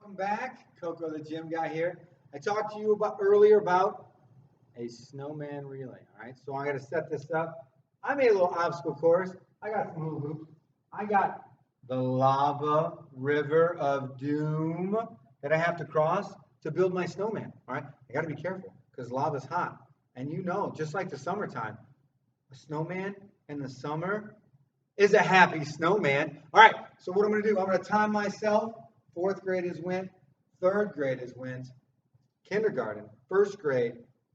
Welcome back, Coco the gym guy here. I talked to you earlier about a snowman relay. All right, so I got to set this up. I made a little obstacle course. I got some little hoops. I got the lava river of doom that I have to cross to build my snowman. All right, I got to be careful because lava's hot, and you know, just like the summertime, a snowman in the summer is a happy snowman. All right, so what I'm going to do, I'm going to time myself. Fourth grade is went, third grade is went, kindergarten, first grade,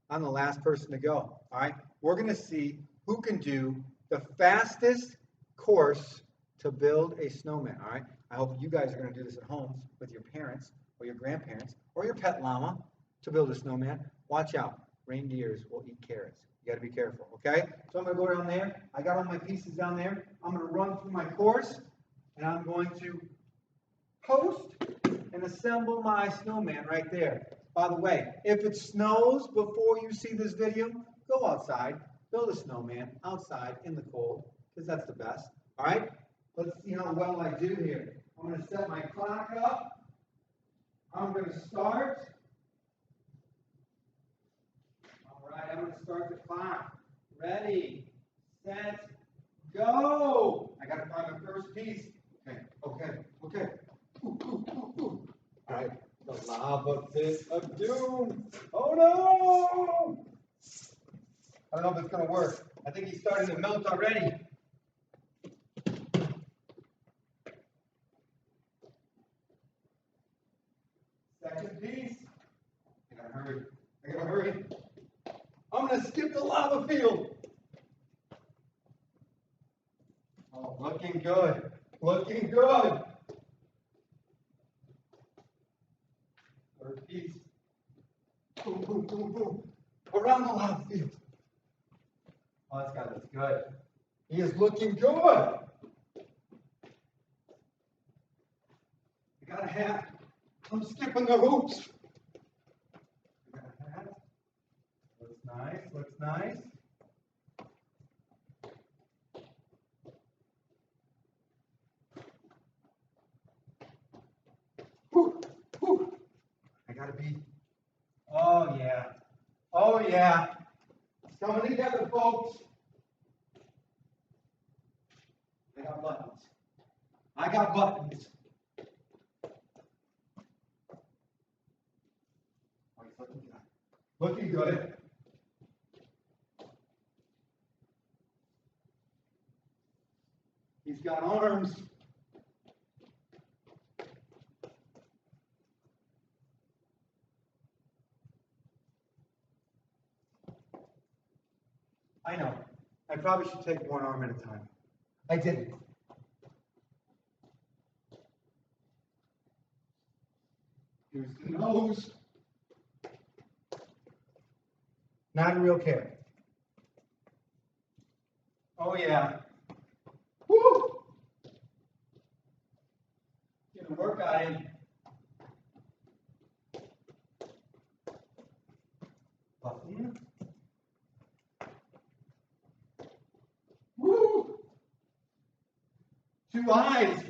I'm the last person to go. All right, we're going to see who can do the fastest course to build a snowman. All right, I hope you guys are going to do this at home with your parents or your grandparents or your pet llama to build a snowman. Watch out, reindeers will eat carrots. You got to be careful, okay? So I'm going to go down there. I got all my pieces down there. I'm going to run through my course, and I'm going to post and assemble my snowman right there. By the way, if it snows before you see this video, go outside, build a snowman outside in the cold, because that's the best. All right? Let's see how well I do here. I'm going to set my clock up. I'm going to start. All right, I'm going to start the clock. Ready, set, go. I got to find the first piece. Okay. All right, the lava pit of doom. Oh no! I don't know if it's going to work. I think he's starting to melt already. Second piece. I gotta hurry. I'm going to skip the lava field. Oh, looking good. Third piece. Boom. Around the lava field. Oh, this guy looks good. He is looking good. I got a hat. I'm skipping the hoops. I got a hat. Looks nice. Whew. I gotta be. Oh yeah. It's coming together, folks. I got buttons. Oh, he's looking good. He's got arms. I know. I probably should take one arm at a time. I didn't. Here's the nose. Not a real care. Oh yeah. Woo! Getting work out in. Button. Woo! 2 eyes.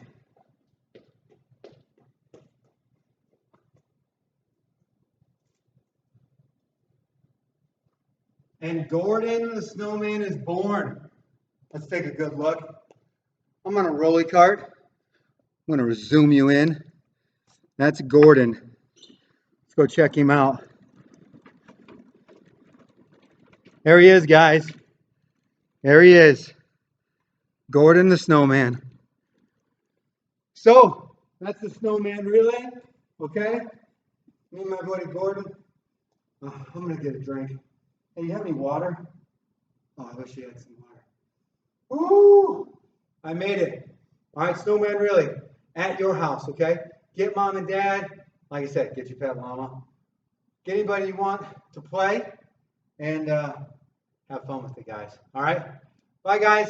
And Gordon the snowman is born. Let's take a good look. I'm on a rolly cart. I'm going to zoom you in. That's Gordon. Let's go check him out. There he is, guys. There he is. Gordon the snowman. So, that's the snowman relay. Okay? Me and my buddy Gordon. I'm going to get a drink. Hey, you have any water? Oh, I wish you had some water. Woo! I made it. All right, snowman relay at your house, okay? Get mom and dad. Like I said, get your pet llama. Get anybody you want to play. And have fun with it, guys. All right? Bye, guys.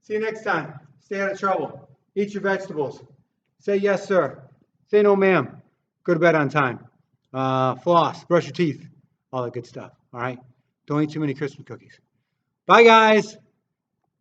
See you next time. Stay out of trouble. Eat your vegetables. Say yes, sir. Say no, ma'am. Go to bed on time. Floss. Brush your teeth. All that good stuff. All right? Don't eat too many Christmas cookies. Bye, guys.